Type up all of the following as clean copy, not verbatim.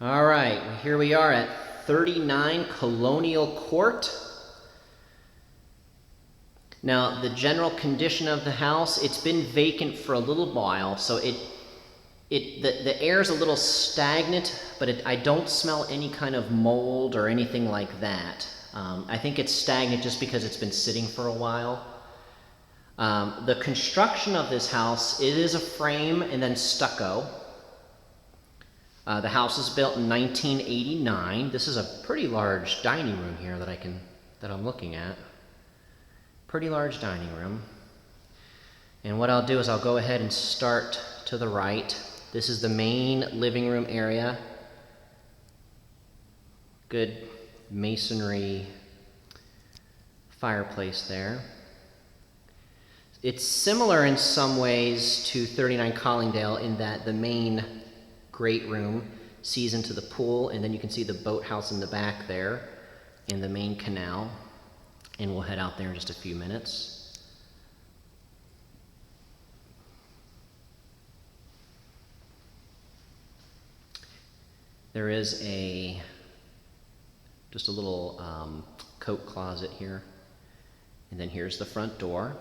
All right, here we are at 39 Colonial Court. Now, the general condition of the house, it's been vacant for a little while, so the air is a little stagnant, but I don't smell any kind of mold or anything like that. I think it's stagnant just because it's been sitting for a while. The construction of this house, it is a frame and then stucco. The house was built in 1989. This is a pretty large dining room here that I'm looking at. Pretty large dining room. And what I'll do is I'll go ahead and start to the right. This is the main living room area. Good masonry fireplace there. It's similar in some ways to 39 Collingdale in that the main great room sees into the pool, and then you can see the boathouse in the back there and the main canal. And we'll head out there in just a few minutes. There is just a little coat closet here. And then here's the front door.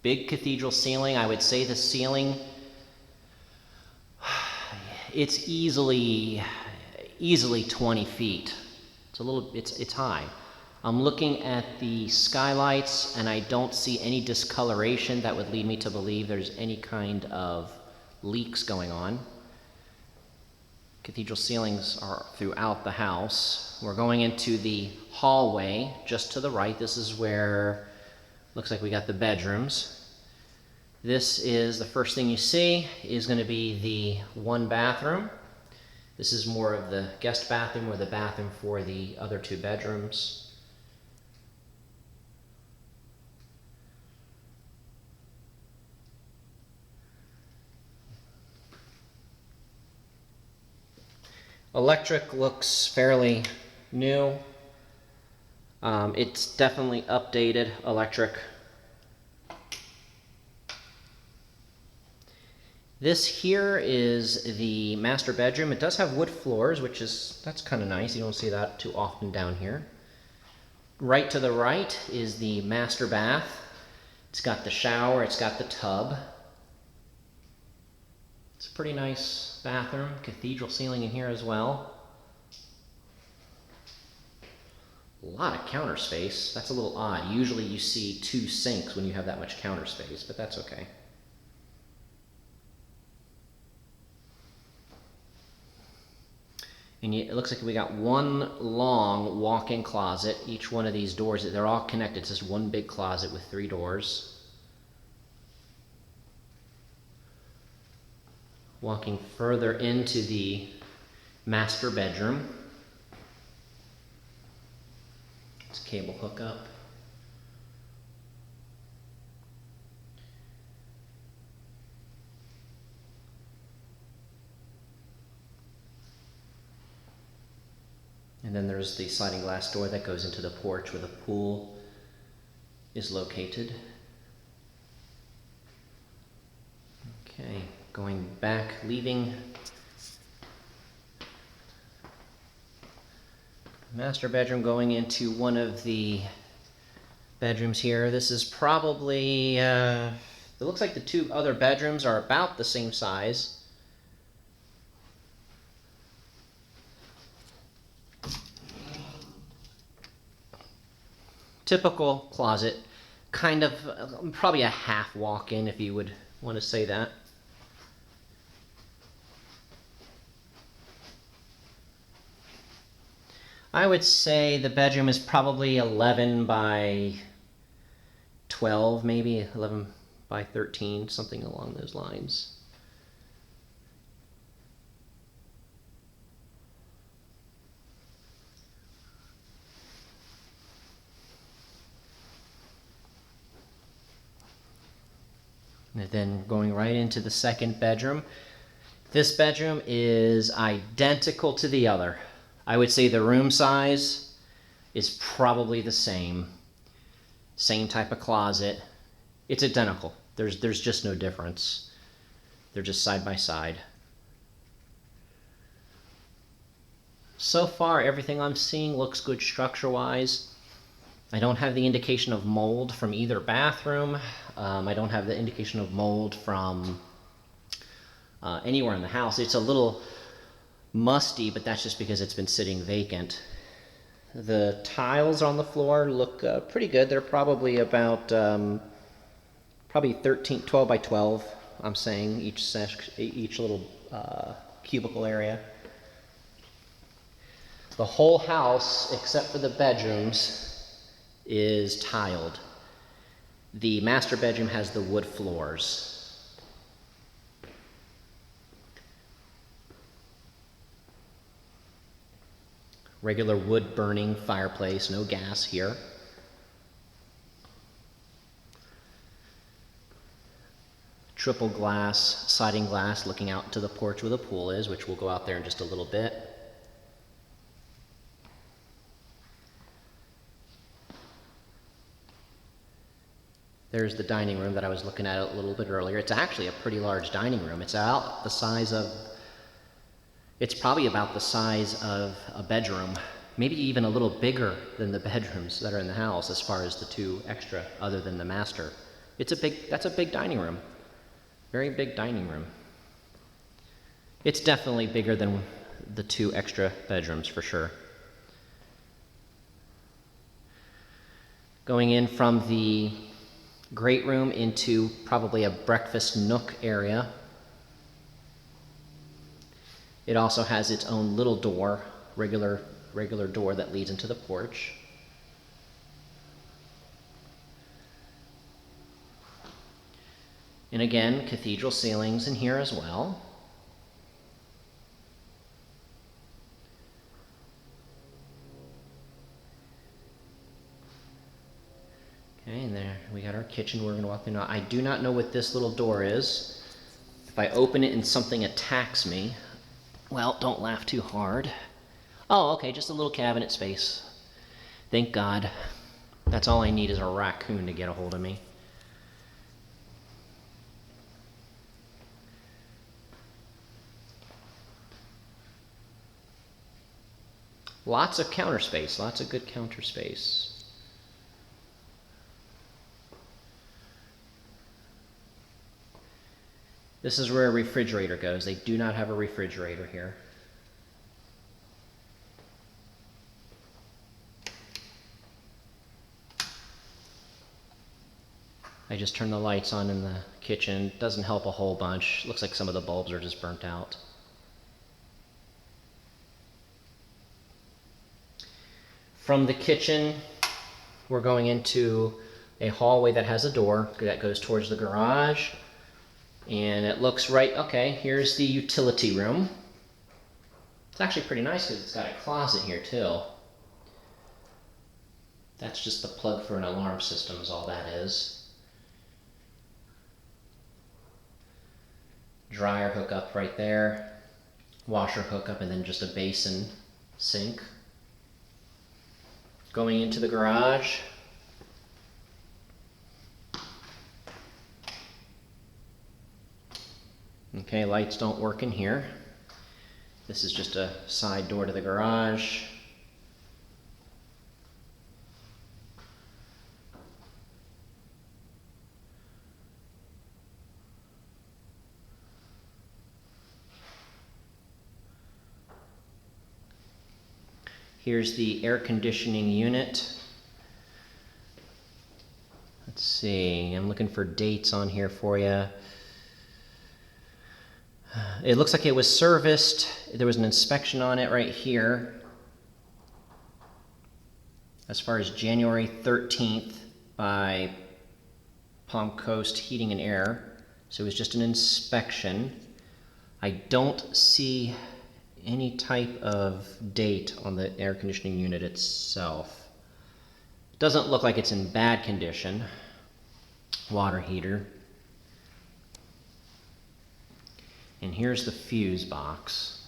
Big cathedral ceiling. I would say the ceiling, it's easily 20 feet. It's high. I'm looking at the skylights and I don't see any discoloration that would lead me to believe there's any kind of leaks going on. Cathedral ceilings are throughout the house. We're going into the hallway just to the right. This is where looks like we got the bedrooms. This is the first thing you see is going to be the one bathroom. This is more of the guest bathroom or the bathroom for the other two bedrooms. Electric looks fairly new. It's definitely updated electric. This here is the master bedroom. It does have wood floors, that's kind of nice. You don't see that too often down here. Right to the right is the master bath. It's got the shower, it's got the tub. It's a pretty nice bathroom. Cathedral ceiling in here as well. A lot of counter space. That's a little odd. Usually you see two sinks when you have that much counter space, but that's okay. And it looks like we got one long walk-in closet. Each one of these doors, they're all connected. It's just one big closet with 3 doors. Walking further into the master bedroom. It's cable hookup. And then there's the sliding glass door that goes into the porch where the pool is located. Okay, going back, leaving master bedroom, going into one of the bedrooms here. This is probably, it looks like the 2 other bedrooms are about the same size. Typical closet, kind of probably a half walk-in if you would want to say that. I would say the bedroom is probably 11 by 12, maybe 11 by 13, something along those lines. And then going right into the second bedroom. This bedroom is identical to the other. I would say the room size is probably the same. Same type of closet. It's identical. There's just no difference. They're just side by side. So far, everything I'm seeing looks good structure-wise. I don't have the indication of mold from either bathroom. I don't have the indication of mold from anywhere in the house. It's a little musty, but that's just because it's been sitting vacant. The tiles on the floor look pretty good. They're probably about probably 12 by 12, I'm saying, each little cubicle area. The whole house, except for the bedrooms, is tiled. The master bedroom has the wood floors. Regular wood burning fireplace, no gas here. Triple glass, siding glass looking out to the porch where the pool is, which we'll go out there in just a little bit. There's the dining room that I was looking at a little bit earlier. It's actually a pretty large dining room. It's about the size of, it's probably about the size of a bedroom, maybe even a little bigger than the bedrooms that are in the house as far as the two extra other than the master. That's a big dining room. Very big dining room. It's definitely bigger than the two extra bedrooms for sure. Going in from the great room into probably a breakfast nook area. It also has its own little door, regular door that leads into the porch. And again, cathedral ceilings in here as well. Okay, and there we got our kitchen. We're going to walk through now. I do not know what this little door is. If I open it and something attacks me, well, don't laugh too hard. Oh, okay, just a little cabinet space. Thank God. That's all I need is a raccoon to get a hold of me. Lots of counter space, lots of good counter space. This is where a refrigerator goes. They do not have a refrigerator here. I just turned the lights on in the kitchen. Doesn't help a whole bunch. Looks like some of the bulbs are just burnt out. From the kitchen, we're going into a hallway that has a door that goes towards the garage. And it looks right, okay, here's the utility room. It's actually pretty nice because it's got a closet here too. That's just the plug for an alarm system is all that is. Dryer hookup right there. Washer hookup and then just a basin sink. Going into the garage. Okay, lights don't work in here. This is just a side door to the garage. Here's the air conditioning unit. Let's see, I'm looking for dates on here for you. It looks like it was serviced. There was an inspection on it right here as far as January 13th by Palm Coast Heating and Air. So it was just an inspection. I don't see any type of date on the air conditioning unit itself. It doesn't look like it's in bad condition. Water heater. And here's the fuse box.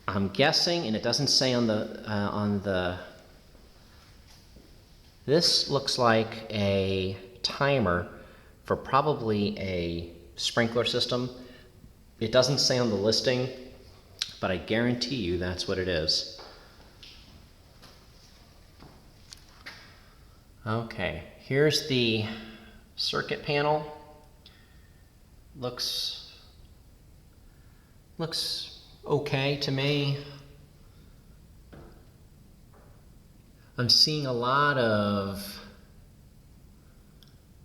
I'm guessing, and it doesn't say on the, this looks like a timer for probably a sprinkler system. It doesn't say on the listing, but I guarantee you that's what it is. Okay, here's the circuit panel. Looks okay to me. I'm seeing a lot of,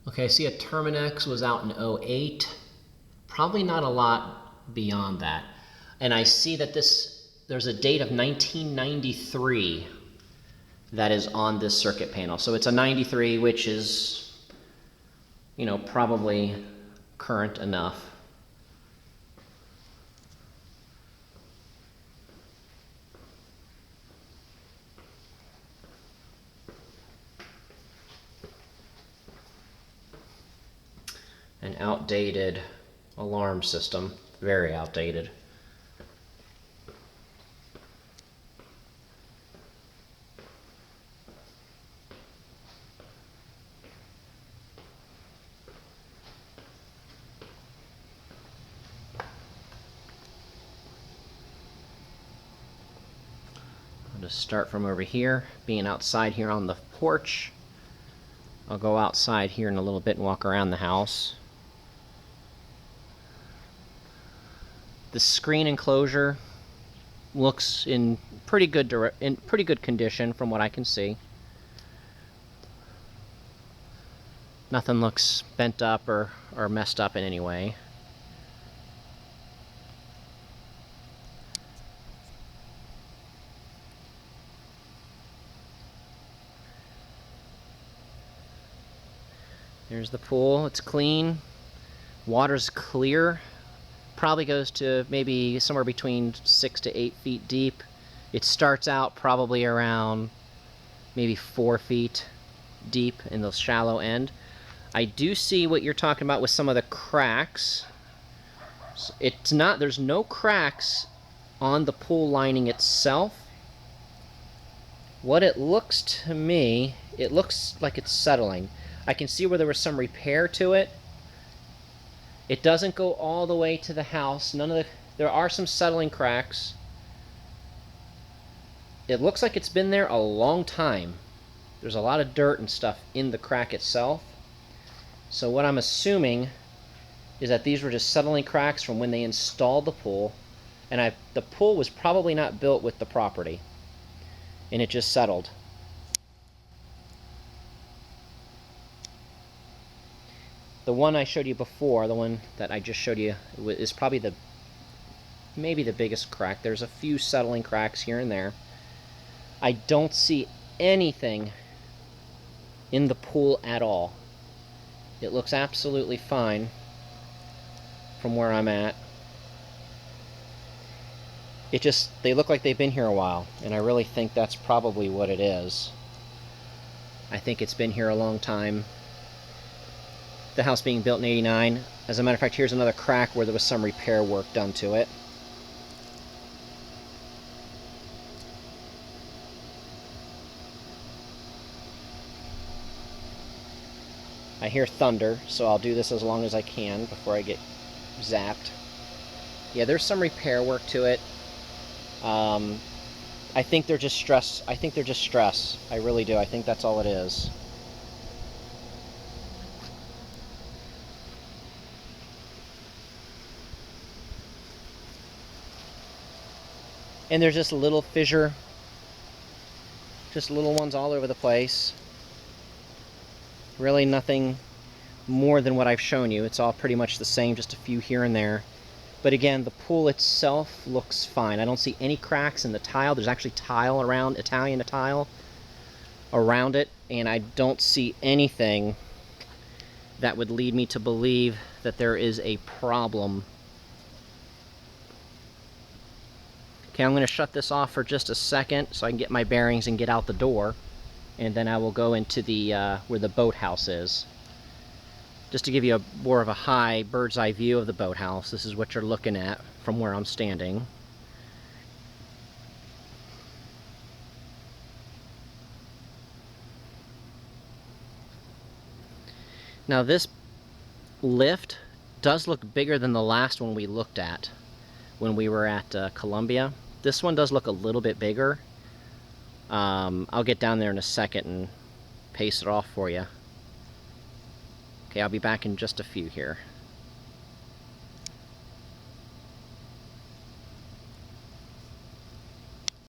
okay, I see a Terminex was out in 08. Probably not a lot beyond that. And I see that there's a date of 1993 that is on this circuit panel. So it's a 93, which is, you know, probably current enough. An outdated alarm system, very outdated. I'll just start from over here, being outside here on the porch. I'll go outside here in a little bit and walk around the house. The screen enclosure looks in pretty good condition from what I can see. Nothing looks bent up or messed up in any way. There's the pool. It's clean. Water's clear. Probably goes to maybe somewhere between 6 to 8 feet deep. It starts out probably around maybe 4 feet deep in the shallow end. I do see what you're talking about with some of the cracks. It's not, there's no cracks on the pool lining itself. What it looks to me, it looks like it's settling. I can see where there was some repair to it. It doesn't go all the way to the house. There are some settling cracks. It looks like it's been there a long time. There's a lot of dirt and stuff in the crack itself. So what I'm assuming is that these were just settling cracks from when they installed the pool. And the pool was probably not built with the property. And it just settled. The one I showed you before, the one that I just showed you, is probably maybe the biggest crack. There's a few settling cracks here and there. I don't see anything in the pool at all. It looks absolutely fine from where I'm at. They look like they've been here a while, and I really think that's probably what it is. I think it's been here a long time. The house being built in '89. As a matter of fact, here's another crack where there was some repair work done to it. I hear thunder, so I'll do this as long as I can before I get zapped. Yeah, there's some repair work to it. I think they're just stress. I really do. I think that's all it is. And there's just a little fissure, just little ones all over the place. Really nothing more than what I've shown you. It's all pretty much the same, just a few here and there. But again, the pool itself looks fine. I don't see any cracks in the tile. There's actually tile around, Italian tile around it, and I don't see anything that would lead me to believe that there is a problem. Okay, I'm going to shut this off for just a second so I can get my bearings and get out the door, and then I will go into the where the boathouse is. Just to give you more of a high bird's eye view of the boathouse, this is what you're looking at from where I'm standing. Now this lift does look bigger than the last one we looked at when we were at Columbia. This one does look a little bit bigger. I'll get down there in a second and paste it off for you. Okay, I'll be back in just a few here.